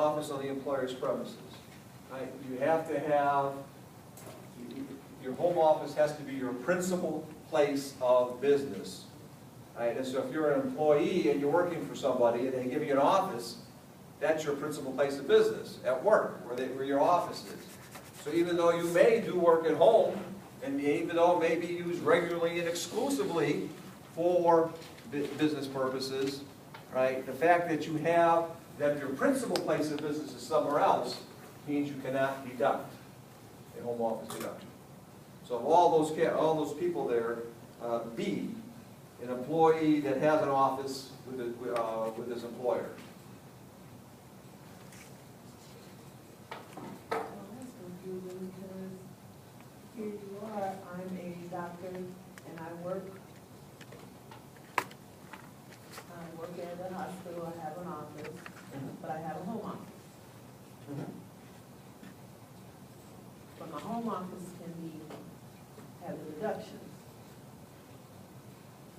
office on the employer's premises. Right? You have to have, your home office has to be your principal place of business. Right? And so if you're an employee and you're working for somebody and they give you an office, that's your principal place of business, at work, where your office is. So even though you may do work at home, and even though it may be used regularly and exclusively for business purposes, right, the fact that you have, that your principal place of business is somewhere else, means you cannot deduct a home office deduction. So of all those people there, B, an employee that has an office with his employer. Well, that's confusing because here you are, I'm a doctor and I work at the hospital, I have an office, but I have a home office. But my home office can have the deductions.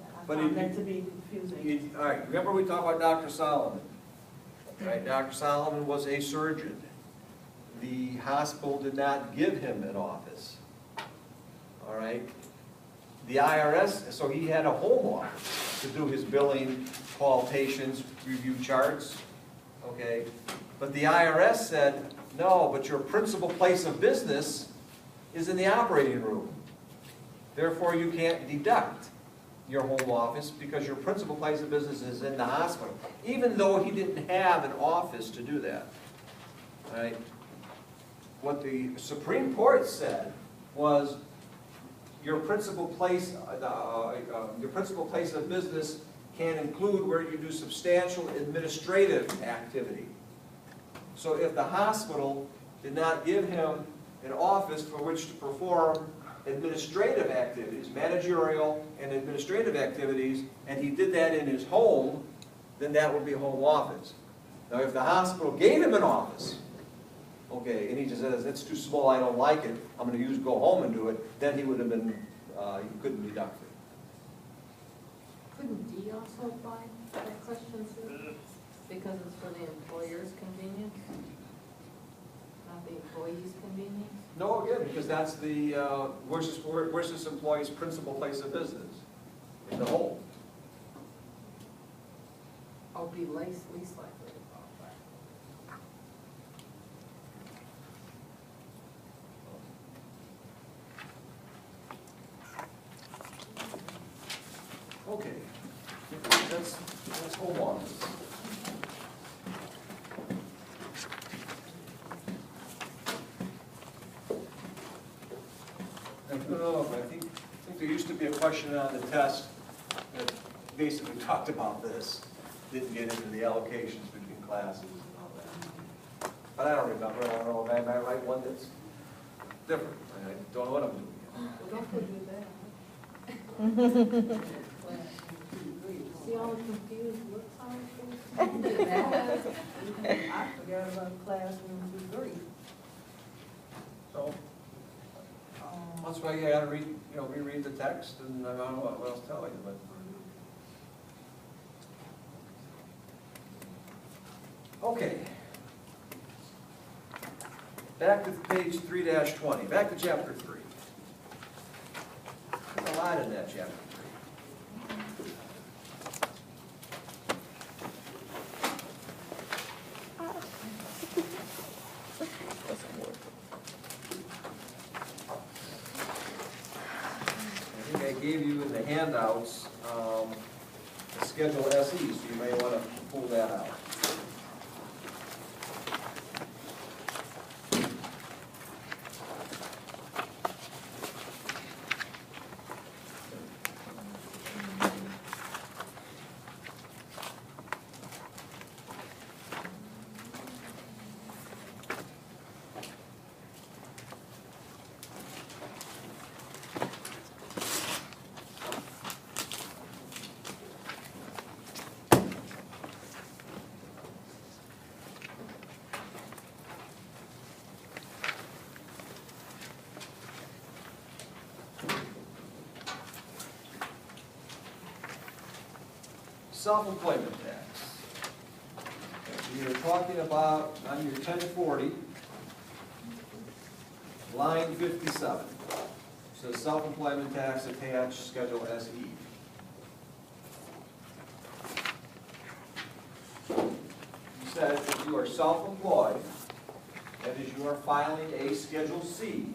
I found that to be confusing. All right, remember we talked about Dr. Solomon, right? Dr. Solomon was a surgeon. The hospital did not give him an office, all right? The IRS, so he had a home office to do his billing, call patients, review charts, okay? But the IRS said, no, but your principal place of business is in the operating room. Therefore, you can't deduct your home office because your principal place of business is in the hospital, even though he didn't have an office to do that, right? What the Supreme Court said was your principal place of business can include where you do substantial administrative activity. So if the hospital did not give him an office for which to perform administrative activities, managerial and administrative activities, and he did that in his home, then that would be a home office. Now if the hospital gave him an office, okay, and he just says, it's too small, I don't like it, I'm going to go home and do it, then he would have been, he couldn't deduct it. Couldn't D also apply that question, Sue? Because it's for the employer's convenience, not the employee's convenience? No, again, because that's the, where's this employee's principal place of business? In the home. Or be least likely to qualify. Okay, that's home office. I don't know, but I think there used to be a question on the test that basically talked about this. Didn't get into the allocations between classes and all that. But I don't remember, I don't know, am I right one that's different? I don't know what I'm doing. Well, don't put me there. See all the confused looks on I forgot about classroom degree. So, that's why you gotta read, reread the text, and I don't know what else to tell you, but. Okay. Back to page 3-20, back to chapter 3. There's a lot in that chapter 3. I think I gave you in the handouts the Schedule SE, so you may want to pull that out. Self-employment tax. you're talking about on your 1040, line 57. Says self-employment tax attached, Schedule SE. You said if you are self-employed, that is, you are filing a Schedule C,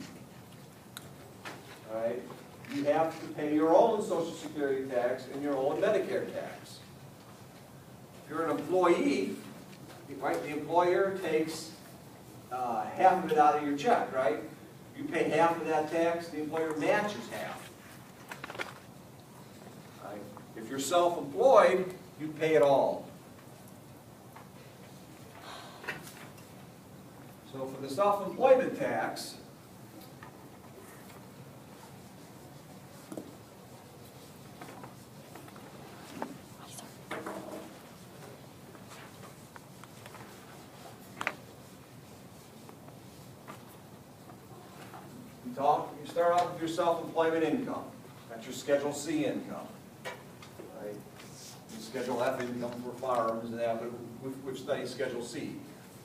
all right, you have to pay your own Social Security tax and your own Medicare tax. If you're an employee, right, the employer takes half of it out of your check, right? You pay half of that tax, the employer matches half. Right? If you're self-employed, you pay it all. So for the self-employment tax, you start off with your self-employment income. That's your Schedule C income. Right? You Schedule F income for farms and that, but which studies Schedule C.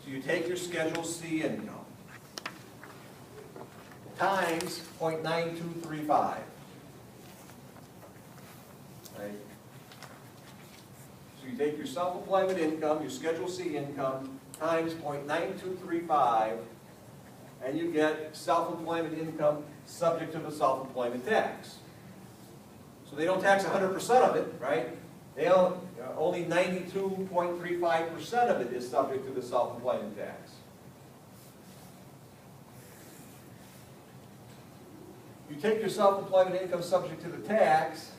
So you take your Schedule C income times 0.9235. Right? So you take your self-employment income, your Schedule C income, times 0.9235, and you get self-employment income subject to the self-employment tax. So they don't tax 100% of it, right? They only 92.35% of it is subject to the self-employment tax. You take your self-employment income subject to the tax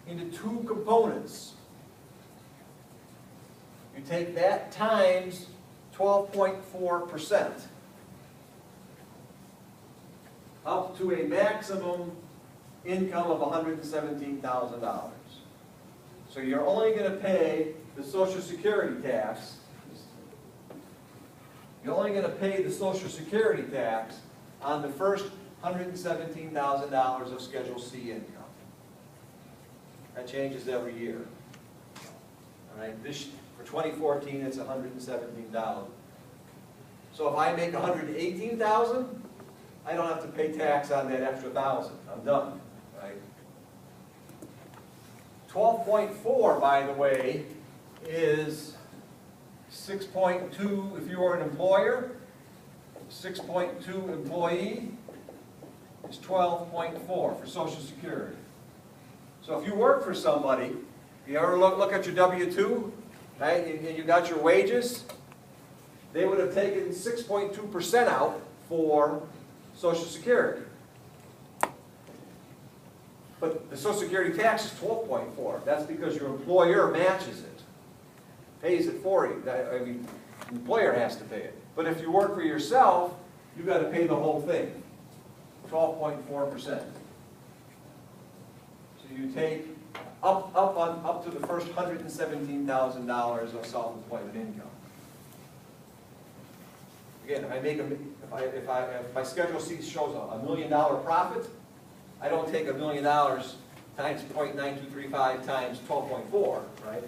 into two components. You take that times 12.4%. Up to a maximum income of $117,000. So you're only going to pay the Social Security tax. You're only going to pay the Social Security tax on the first $117,000 of Schedule C income. That changes every year. All right, for 2014, it's $117,000. So if I make $118,000, I don't have to pay tax on that extra $1,000. I'm done, right? 12.4, by the way, is 6.2 if you are an employer, 6.2 employee is 12.4 for Social Security. So if you work for somebody, you ever look at your W-2, right, and you got your wages, they would have taken 6.2% out for Social Security. But the Social Security tax is 12.4. That's because your employer matches it, pays it for you. I mean, the employer has to pay it. But if you work for yourself, you've got to pay the whole thing, 12.4%. So you take up to the first $117,000 of self-employment income. Again, if my Schedule C shows a $1 million profit, I don't take $1 million times 0.9235 times 12.4, right?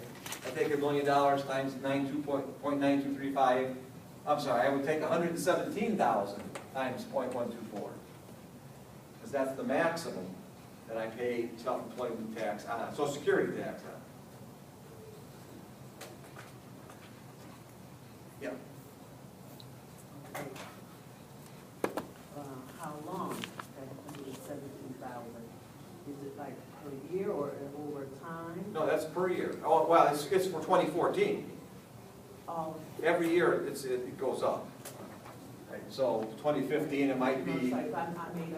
I take $1 million times 0.9235. I'm sorry, I would take 117,000 times 0.124, because that's the maximum that I pay self-employment tax on, Social Security tax on. Yeah. How long, that 117,000? Is it like per year or over time? No, that's per year. Oh, well, it's for 2014. Every year it goes up. Right, so 2015 it might be. If I made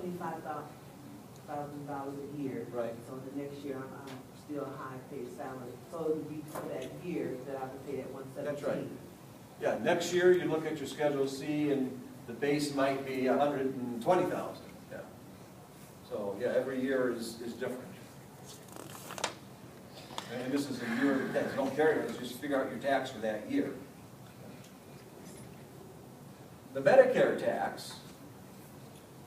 $125,000 a year. Right. So the next year I'm still a high paid salary. So it would be for that year that I would pay that 117. That's right. Yeah, next year you look at your Schedule C and the base might be 120,000. Yeah. So yeah, every year is different. And this is a year of tax. Don't carry it, just figure out your tax for that year. The Medicare tax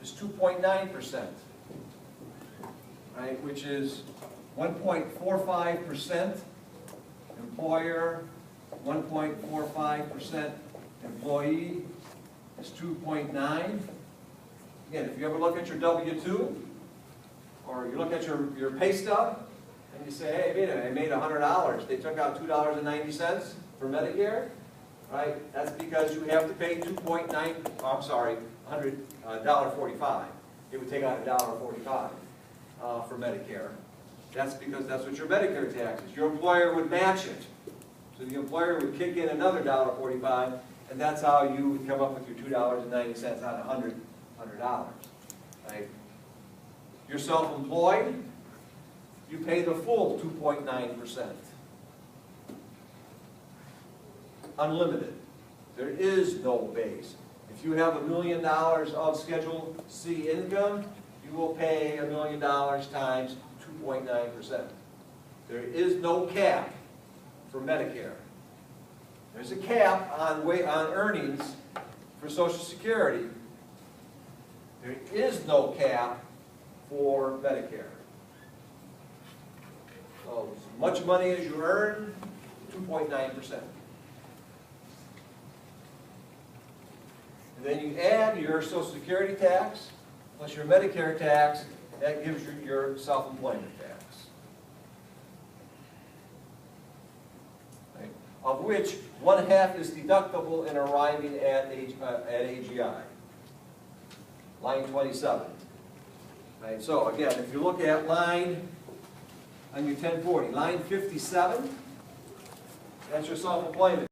is 2.9%, right, which is 1.45% employer, 1.45% employee is 2.9. Again, if you ever look at your W-2, or you look at your pay stub, and you say, hey, wait a minute, I made $100. They took out $2.90 for Medicare, right? That's because you have to pay $100.45. It would take out $1.45 for Medicare. That's because that's what your Medicare tax is. Your employer would match it. So the employer would kick in another $1.45, and that's how you would come up with your $2.90 on $100. Right? You're self-employed, you pay the full 2.9%. Unlimited. There is no base. If you have $1 million of Schedule C income, you will pay $1 million times 2.9%. There is no cap for Medicare. There's a cap on earnings for Social Security. There is no cap for Medicare. So as much money as you earn, 2.9%. And then you add your Social Security tax plus your Medicare tax, that gives you your self-employment tax. Right? Of which 1/2 is deductible in arriving at AGI. Line 27. Right? So again, if you look at line, on your 1040, line 57, that's your self-employment.